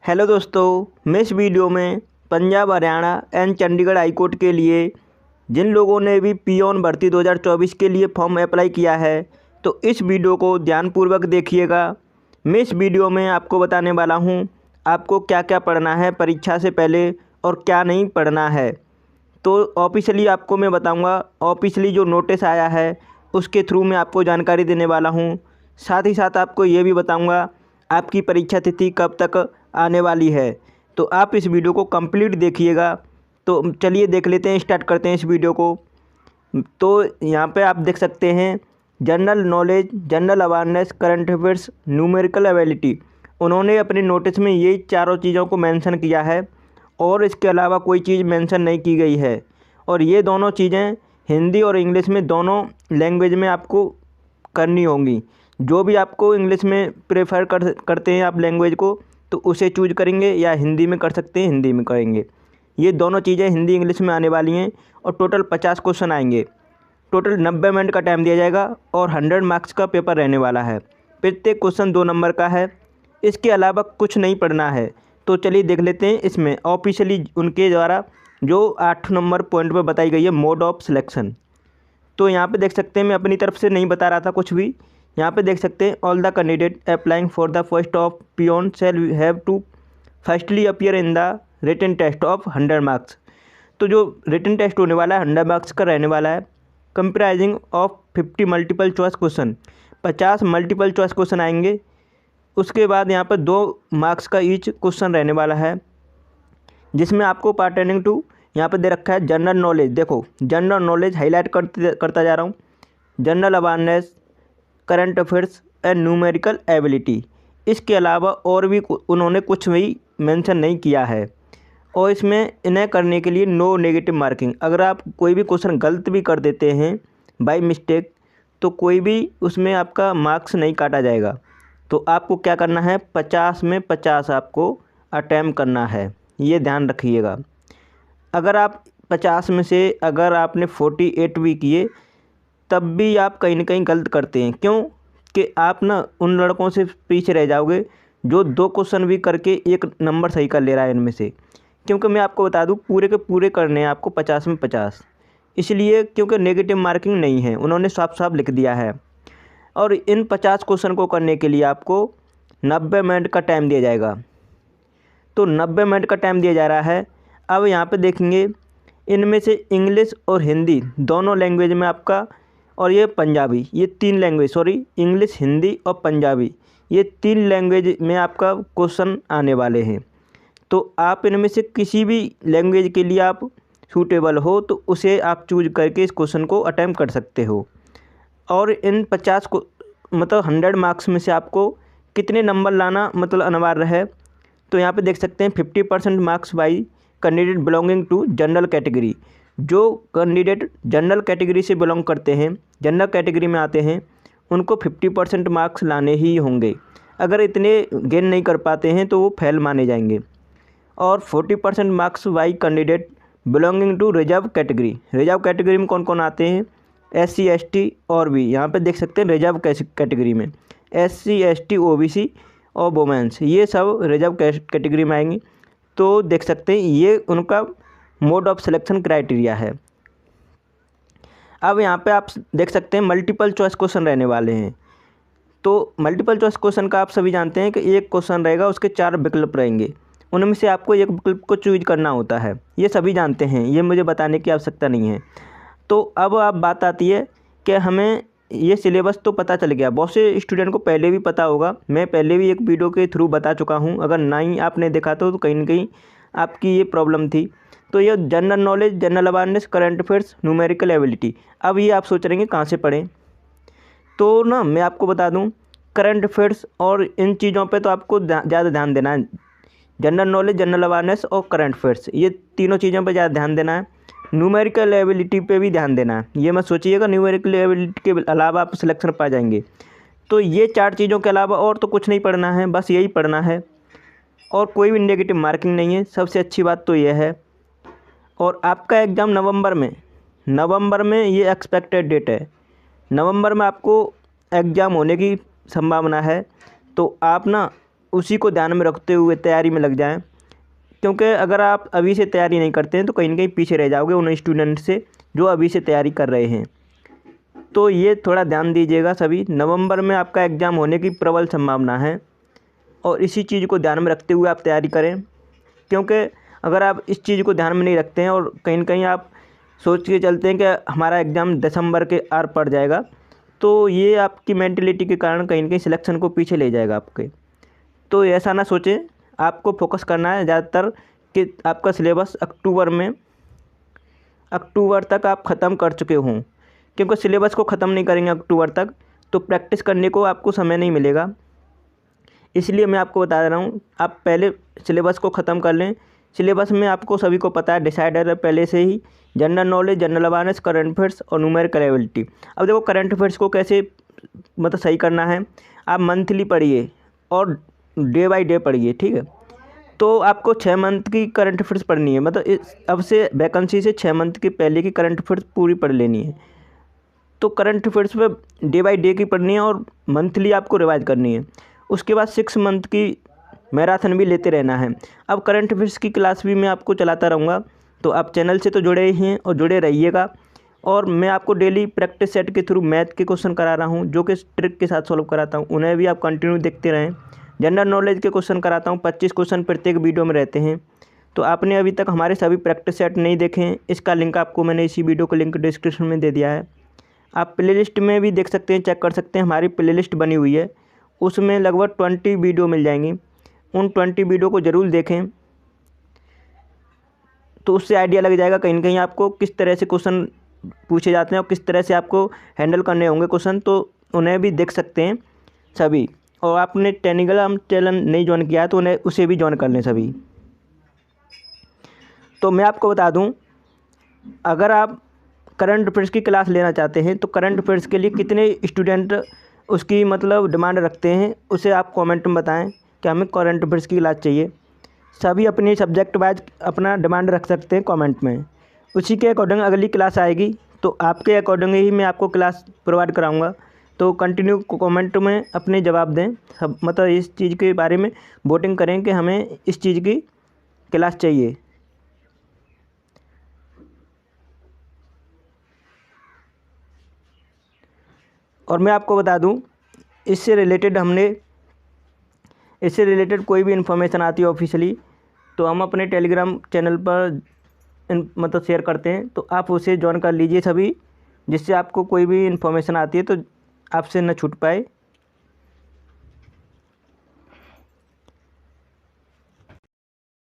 Hello दोस्तों, मैं इस वीडियो में Punjab Haryana and Chandigarh high court के लिए जिन लोगों ने भी पियोन भर्ती 2024 के लिए फॉर्म अप्लाई किया है, तो इस वीडियो को ध्यानपूर्वक देखिएगा। मैं इस वीडियो में आपको बताने वाला हूं आपको क्या क्या पढ़ना है परीक्षा से पहले और क्या नहीं पढ़ना है। तो ऑफिशियली आपको मैं बताऊंगा, ऑफिशियली जो नोटिस आया है उसके थ्रू मैं आपको जानकारी देने वाला हूं। साथ ही साथ आपको ये भी बताऊंगा आपकी परीक्षा तिथि कब तक आने वाली है। तो आप इस वीडियो को कंप्लीट देखिएगा। तो चलिए देख लेते हैं, स्टार्ट करते हैं इस वीडियो को। तो यहाँ पे आप देख सकते हैं general knowledge, general awareness, current affairs, numerical ability. उन्होंने अपने नोटिस में ये चारों चीज़ों को मेंशन किया है और इसके अलावा कोई चीज़ मेंशन नहीं की गई है। और ये दोनों चीज़ें हिंदी और इंग्लिश में दोनों लैंग्वेज में आपको करनी होंगी। जो भी आपको इंग्लिश में प्रेफर करते हैं आप लैंग्वेज को, तो उसे चूज करेंगे, या हिंदी में कर सकते हैं हिंदी में करेंगे। ये दोनों चीज़ें हिंदी इंग्लिश में आने वाली हैं और टोटल 50 क्वेश्चन आएंगे। टोटल 90 मिनट का टाइम दिया जाएगा और 100 मार्क्स का पेपर रहने वाला है। प्रत्येक क्वेश्चन 2 नंबर का है। इसके अलावा कुछ नहीं पढ़ना है। तो चलिए देख लेते हैं इसमें ऑफिशियली उनके द्वारा जो 8 नंबर पॉइंट पर बताई गई है मोड ऑफ सिलेक्शन। तो यहाँ पे देख सकते हैं, मैं अपनी तरफ से नहीं बता रहा था कुछ भी। यहाँ पे देख सकते हैं all the candidate applying for the post of peon shall have to firstly appear in the written test of 100 marks. तो जो रिटन टेस्ट होने वाला है 100 मार्क्स का रहने वाला है, comprising of 50 multiple choice question. 50 multiple choice question आएंगे। उसके बाद यहाँ पर 2 मार्क्स का ईच क्वेश्चन रहने वाला है, जिसमें आपको पार्टेनिंग टू यहाँ पे दे रखा है जनरल नॉलेज। देखो जनरल नॉलेज हाईलाइट करता जा रहा हूँ। General awareness, current affairs and numerical ability. इसके अलावा और भी उन्होंने कुछ भी मेंशन नहीं किया है। और इसमें इन्हें करने के लिए नो नेगेटिव मार्किंग। अगर आप कोई भी क्वेश्चन गलत भी कर देते हैं बाय मिस्टेक, तो कोई भी उसमें आपका मार्क्स नहीं काटा जाएगा। तो आपको क्या करना है, 50 में 50 आपको अटैम्प्ट करना है, ये ध्यान रखिएगा। अगर आप 50 में से अगर आपने 48 भी किए, तब भी आप कहीं ना कहीं गलत करते हैं। क्यों कि आप ना उन लड़कों से पीछे रह जाओगे जो 2 क्वेश्चन भी करके 1 नंबर सही कर ले रहा है इनमें से। क्योंकि मैं आपको बता दूं पूरे के पूरे करने हैं आपको 50 में 50, इसलिए क्योंकि नेगेटिव मार्किंग नहीं है, उन्होंने साफ साफ लिख दिया है। और इन 50 क्वेश्चन को करने के लिए आपको 90 मिनट का टाइम दिया जाएगा। तो 90 मिनट का टाइम दिया जा रहा है। अब यहाँ पे देखेंगे इनमें से इंग्लिश और हिंदी दोनों लैंग्वेज में आपका, और ये पंजाबी, ये 3 लैंग्वेज, सॉरी इंग्लिश, हिंदी और पंजाबी, ये 3 लैंग्वेज में आपका क्वेश्चन आने वाले हैं। तो आप इनमें से किसी भी लैंग्वेज के लिए आप सूटेबल हो तो उसे आप चूज करके इस क्वेश्चन को अटैम्प्ट कर सकते हो। और इन 50 को मतलब 100 मार्क्स में से आपको कितने नंबर लाना मतलब अनिवार्य है। तो यहाँ पे देख सकते हैं 50% marks by candidate belonging to general category. जो कैंडिडेट जनरल कैटेगरी से बिलोंग करते हैं, जनरल कैटेगरी में आते हैं, उनको 50% मार्क्स लाने ही होंगे। अगर इतने गेन नहीं कर पाते हैं तो वो फेल माने जाएंगे। और 40% marks by candidate belonging to reserve category. Reserve category में कौन कौन आते हैं, SC ST और भी, यहाँ पे देख सकते हैं रिजर्व कैटेगरी में SC ST OBC और वुमेन्स, ये सब रिजर्व कैटेगरी में आएंगे। तो देख सकते हैं ये उनका मोड ऑफ सिलेक्शन क्राइटेरिया है। अब यहाँ पे आप देख सकते हैं मल्टीपल चॉइस क्वेश्चन रहने वाले हैं। तो मल्टीपल चॉइस क्वेश्चन का आप सभी जानते हैं कि एक क्वेश्चन रहेगा, उसके 4 विकल्प रहेंगे, उनमें से आपको एक विकल्प को चूज करना होता है। ये सभी जानते हैं, ये मुझे बताने की आवश्यकता नहीं है। तो अब आप बात आती है कि हमें ये सिलेबस तो पता चल गया, बहुत से स्टूडेंट को पहले भी पता होगा, मैं पहले भी एक वीडियो के थ्रू बता चुका हूँ। अगर नहीं आपने देखा तो कहीं ना कहीं आपकी ये प्रॉब्लम थी। तो ये general knowledge, general awareness, current affairs, numerical ability. अब ये आप सोच रहे हैं कहाँ से पढ़ें, तो ना मैं आपको बता दूँ करंट अफेयर्स और इन चीज़ों पे तो आपको ज़्यादा ध्यान देना है। जनरल नॉलेज, जनरल अवेयरनेस और करंट अफेयर्स, ये तीनों चीज़ों पे ज़्यादा ध्यान देना है। न्यूमेरिकल एबिलिटी पे भी ध्यान देना है। ये मत सोचिएगा न्यूमेरिकल एबिलिटी के अलावा आप सिलेक्शन पा जाएंगे। तो ये 4 चीज़ों के अलावा और तो कुछ नहीं पढ़ना है, बस यही पढ़ना है। और कोई भी नेगेटिव मार्किंग नहीं है, सबसे अच्छी बात तो ये है। और आपका एग्ज़ाम नवंबर में ये एक्सपेक्टेड डेट है। नवंबर में आपको एग्ज़ाम होने की संभावना है। तो आप ना उसी को ध्यान में रखते हुए तैयारी में लग जाएं, क्योंकि अगर आप अभी से तैयारी नहीं करते हैं तो कहीं ना कहीं पीछे रह जाओगे उन स्टूडेंट से जो अभी से तैयारी कर रहे हैं। तो ये थोड़ा ध्यान दीजिएगा सभी। नवंबर में आपका एग्ज़ाम होने की प्रबल संभावना है और इसी चीज़ को ध्यान में रखते हुए आप तैयारी करें, क्योंकि अगर आप इस चीज़ को ध्यान में नहीं रखते हैं और कहीं ना कहीं आप सोच के चलते हैं कि हमारा एग्ज़ाम दिसंबर के आर पड़ जाएगा, तो ये आपकी मेंटलिटी के कारण कहीं ना कहीं सिलेक्शन को पीछे ले जाएगा आपके। तो ऐसा ना सोचें, आपको फोकस करना है ज़्यादातर कि आपका सिलेबस अक्टूबर तक आप ख़त्म कर चुके हों, क्योंकि सिलेबस को ख़त्म नहीं करेंगे अक्टूबर तक तो प्रैक्टिस करने को आपको समय नहीं मिलेगा। इसलिए मैं आपको बता रहा हूँ, आप पहले सिलेबस को ख़त्म कर लें। सिलेबस में आपको सभी को पता है, डिसाइडर है पहले से ही, general knowledge, general awareness, current affairs और न्यूमेरिकल एबिलिटी। अब देखो करंट अफेयर्स को कैसे मतलब सही करना है, आप मंथली पढ़िए और डे बाय डे पढ़िए, ठीक है। तो आपको 6 मंथ की करंट अफेयर्स पढ़नी है, मतलब अब से वैकेंसी से 6 मंथ की पहले की करंट अफेयर्स पूरी पढ़ लेनी है। तो करंट अफेयर्स में डे बाय डे की पढ़नी है और मंथली आपको रिवाइज करनी है। उसके बाद 6 मंथ की मैराथन भी लेते रहना है। अब करंट अफेयर्स की क्लास भी मैं आपको चलाता रहूँगा, तो आप चैनल से तो जुड़े ही हैं और जुड़े रहिएगा। और मैं आपको डेली प्रैक्टिस सेट के थ्रू मैथ के क्वेश्चन करा रहा हूँ, जो कि ट्रिक के साथ सॉल्व कराता हूँ, उन्हें भी आप कंटिन्यू देखते रहें। जनरल नॉलेज के क्वेश्चन कराता हूँ, 25 क्वेश्चन प्रत्येक वीडियो में रहते हैं। तो आपने अभी तक हमारे सभी प्रैक्टिस सेट नहीं देखे हैं, इसका लिंक आपको मैंने इसी वीडियो को लिंक डिस्क्रिप्शन में दे दिया है। आप प्लेलिस्ट में भी देख सकते हैं, चेक कर सकते हैं, हमारी प्लेलिस्ट बनी हुई है, उसमें लगभग 20 वीडियो मिल जाएंगी। उन 20 वीडियो को ज़रूर देखें, तो उससे आइडिया लग जाएगा कहीं ना कहीं आपको किस तरह से क्वेश्चन पूछे जाते हैं और किस तरह से आपको हैंडल करने होंगे क्वेश्चन, तो उन्हें भी देख सकते हैं सभी। और आपने टेलीग्राम चैनल नहीं ज्वाइन किया है तो उन्हें उसे भी ज्वाइन कर लें सभी। तो मैं आपको बता दूं, अगर आप करंट अफेयर्स की क्लास लेना चाहते हैं तो करंट अफेयर्स के लिए कितने स्टूडेंट उसकी मतलब डिमांड रखते हैं, उसे आप कमेंट में बताएं कि हमें करंट अफेयर्स की क्लास चाहिए। सभी अपने सब्जेक्ट वाइज अपना डिमांड रख सकते हैं कमेंट में, उसी के अकॉर्डिंग अगली क्लास आएगी तो आपके अकॉर्डिंग ही मैं आपको क्लास प्रोवाइड कराऊंगा। तो कंटिन्यू कमेंट में अपने जवाब दें, सब मतलब इस चीज़ के बारे में वोटिंग करें कि हमें इस चीज़ की क्लास चाहिए। और मैं आपको बता दूं, इससे रिलेटेड कोई भी इन्फॉर्मेशन आती है ऑफिशियली तो हम अपने टेलीग्राम चैनल पर मतलब शेयर करते हैं, तो आप उसे ज्वाइन कर लीजिए सभी, जिससे आपको कोई भी इन्फॉर्मेशन आती है तो आपसे न छूट पाए।